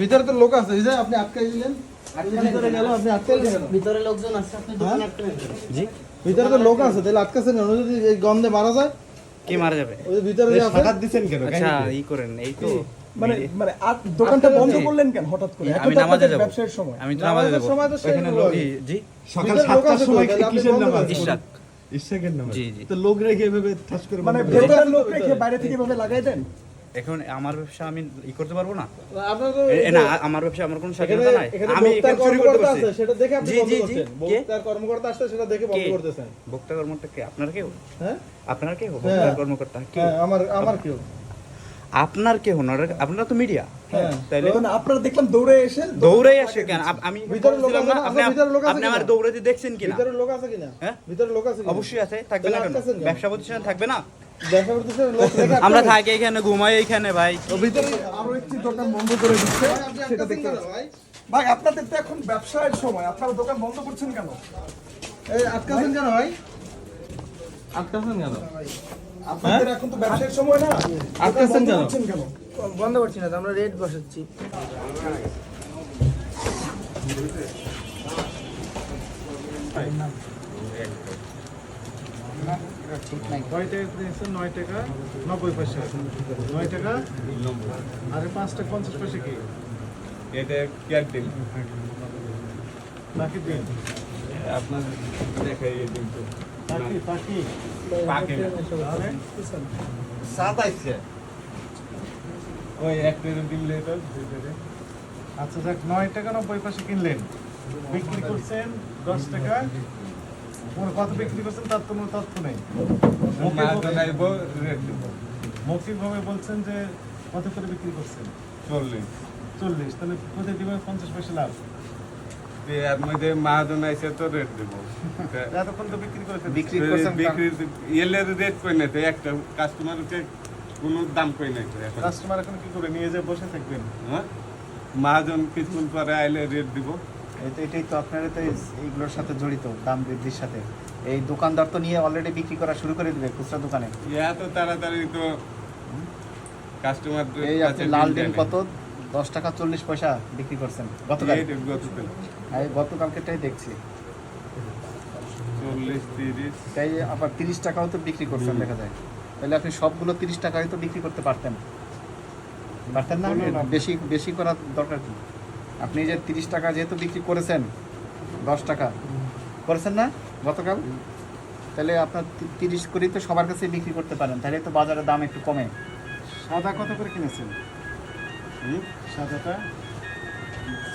ভিতরে তো লোক আছে, এই যে আপনি আটকাই দিলেন, ভিতরে গেল, আপনি আটকাই দিলেন। ভিতরে লোকজন আছে, আপনি দোকান আটকাবেন কেন? জি, ভিতরে তো লোক আছে, তাহলে আটকাছেন কেন? যদি এই গন্ধে মারা যায়, কে মারা যাবে? ওই যে ভিতরে যে আছে, হঠাৎ দিছেন কেন? আচ্ছা, ই করেন, এই তো মানে দোকানটা বন্ধ করলেন কেন হঠাৎ করে? এখন আমি তো নামাজে আপনাদের যাব, ব্যবসার সময়। আমি তো নামাজে যাব। সময় তো শেষ ওখানে হলো লোক, আগে। জি সকাল ভিতরে লোক 7টার আছে তো, সময় তাহলে আপনি কিসের বন্ধ নামাজ? করেন। ইশরাক। ইশরাকের নামাজ। জি, জি। তো লোক রেখে এভাবে ঠাস করে মানে বন্ধ করে ভেতরের লোক রেখে বাইরে থেকে এভাবে লাগাই দেন? এখন আমার ব্যবসা আমি ই করতে পারবো না? আপনার তো না, আমার ব্যবসা, আমার কোনো এখানে স্বাধীনতা নাই। এখানে আমি বক্তার এখানে চুরি করতে কর্মকর্তা পারছি। আছে, সেটা দেখে আপনি জি, বন্ধ জি, জি। করছেন। কে? বক্তার কর্মকর্তা আসছে, সেটা দেখে বন্ধ কে? করতেছেন। বক্তা কর্মকর্তা কে? আপনার কেউ? হ্যাঁ আপনার কেউ হ্যাঁ। বক্তা কর্মকর্তা কে? হ্যাঁ, আমার কেউ। আপনার কে হন? আপনারা তো মিডিয়া, হ্যাঁ। তাইলে মানে আপনারা দেখলাম দৌড়ে এসে দৌড়ে আসে কেন? আমি ভিতরে লোক আছে না? আপনি ভিতরে লোক আছে আপনি কিনা? আমার দৌড়াতে দেখছেন কিনা? ভিতরে লোক আছে কিনা? হ্যাঁ? ভিতরে লোক আছে কিনা? অবশ্যই আছে, থাকবে না তাহলে কেন? আটকাছেন কেন? ব্যবসা প্রতিষ্ঠানে থাকবে না? দেখা করতেছে লোক রেখে আমরা আটকাবেন? থাকি এখানে, ঘুমাই এইখানে ভাই। তো ভিতরে আরো একটি দোকান বন্ধ করে দিচ্ছে, আপনি সেটা আটকাছেন দেখতে কেন পাচ্ছি। ভাই? ভাই আপনাদের তো এখন ব্যবসায়ের সময়, আপনারা দোকান বন্ধ করছেন কেন? এই আটকাছেন কেন ভাই? আটকাছেন কেন? আপনাদের এখন তো ব্যবসায়ের সময় না, আটকাছেন দোকান বন্ধ কেন? করছেন কেন? বন্ধ করছি না তো, আমরা রেট বসাচ্ছি। কয় টাকা দিয়েছেন? 9 টাকা 90 পয়সা। 9 টাকা আরে 5 টাকা 50 পয়সা কি? এটা ক্যাট ডিম নাকি দিন? আপনার দেখাই এই ডিমটা পাখি পাখি পাকে না তাহলে সাত আইছে ওই একটা ডিম লেটার আচ্ছা যাক 9 টাকা 90 পয়সা কিনলেন, বিক্রি করছেন 10 টাকা। কত বিক্রি করছেন তার তো কোনো তথ্য নেই। মাছ নাইব রেট দিব মৌখিকভাবে বলছেন যে কত করে বিক্রি করছেন? 40। তাহলে কোথায় দিবেন 50 পয়সা লাভ? এর মধ্যে মাহাজন আইছে তো রেট দিব এতক্ষণ তো বিক্রি করে বিক্রি এলের রেট কই না তো একটা কাস্টমারকে কোনো দাম কই নাই তো এখন কাস্টমার এখন কি করে নিয়ে যায় বসে থাকবেন? হ্যাঁ মাহাজন কিছুক্ষণ পরে আইলে রেট দিব এটাই তো আপনারা তো এইগুলোর সাথে জড়িত, দাম বৃদ্ধির সাথে। এই দোকানদার তো নিয়ে অলরেডি বিক্রি করা শুরু করে দিবে খুচরা দোকানে। এত তাড়াতাড়ি তো কাস্টমার এই আপনি লাল ডিম কত 10 টাকা 40 পয়সা বিক্রি করছেন গতকাল? এই গতকালকেটাই দেখছি, 40-30 তাই আবার 30 টাকাও তো বিক্রি করছেন দেখা যায়। তাহলে আপনি সবগুলো 30 টাকায় তো বিক্রি করতে পারতেন না? বেশি বেশি করার দরকার কি? আপনি যে 30 টাকা যেহেতু বিক্রি করেছেন, 10 টাকা করেছেন না গতকাল, তাহলে আপনার 30 করেই তো সবার কাছে বিক্রি করতে পারেন, তাহলে তো বাজারের দাম একটু কমে। সাদা কত করে কিনেছেন? সাদাটা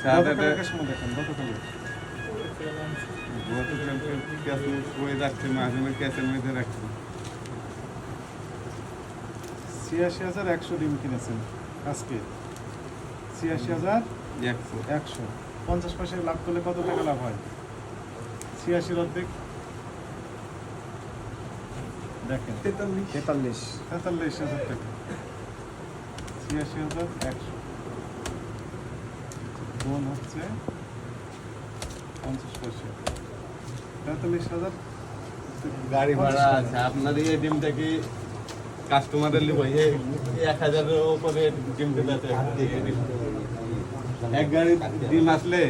সাদাটা গতকালকের সময় দেখেন, গতকালে গতকালকে ক্যাশ করে রাখছে মাহাজনের ক্যাশের মধ্যে রাখছে ৮৬,১০০ ডিম কিনেছেন আজকে। ৮৬,১০০। 50 পয়সা লাভ করলে কত টাকা লাভ হয়? ৮৬ অর্ধেক দেখেন ৪৩,০০০ টাকা। ৮৬,১০০ গুণ হচ্ছে 50 পয়সা, ৪৩,০০০। গাড়ি ভাড়া আছে আপনার এই ডিমটা কি কাস্টমারের লিব ১,০০০-এর উপরে ডিম দিতে এক গাড়ি ডিম আসলে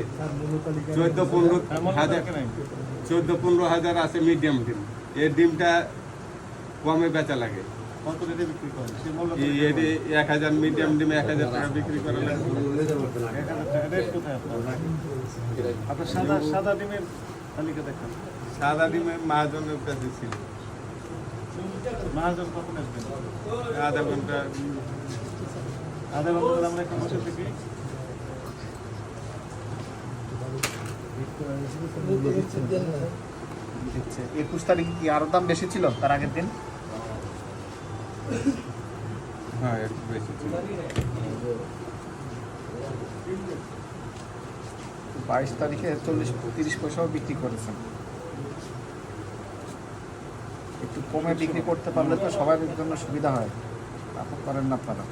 ১৪-১৫,০০০ আছে মিডিয়াম ডিম। এই ডিমটা কমে বেচা লাগে, কত রেটে বিক্রি করেন? সে বলল ১,০০০ মিডিয়াম ডিম ১,০০০ টাকা বিক্রি করা লাগে। ১,০০০ টাকা। রেট কোথায় আপনার? আপনার সাদা ডিমের তালিকা দেখান। সাদা ডিমে মাহাজনের কাছে ছিল মহাজন কখন আসবেন? আধা ঘন্টা ধরে আমরা একটু বসে থাকি। দিচ্ছে 21 তারিখে কি আরো দাম বেশি ছিল তার আগের দিন? হ্যাঁ একটু বেশি ছিল 22 তারিখে 40-30 পয়সাও বিক্রি করেছেন। একটু কমে বিক্রি করতে পারলে তো সবার জন্য সুবিধা হয়, তা তো করেন না আপনারা।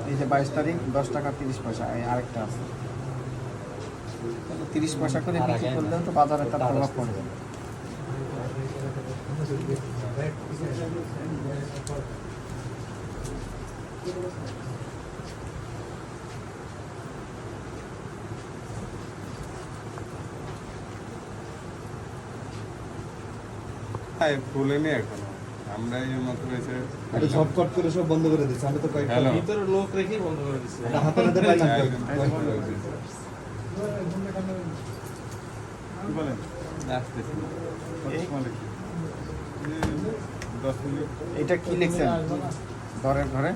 এই যে 22 তারিখ 10 টাকা 30 পয়সা, এই আরেকটা আছে, 30 পয়সা করে বিক্রি করলেও তো বাজারে তার প্রভাব পড়বে। হ্যাঁ, খুলেনি এখনো। আমরা এই মাত্র এসে এটা ঝটপট করে সব বন্ধ করে দিচ্ছে আমি তো কয়েকটা হ্যালো ভিতরে লোক রেখেই বন্ধ করে দিচ্ছে। এটা হাতে হাতে পাইলাম কি বলেন? আসতেছি। মানে কি? 10 মিনিট এটা কি লিখছেন ঘরে ঘরে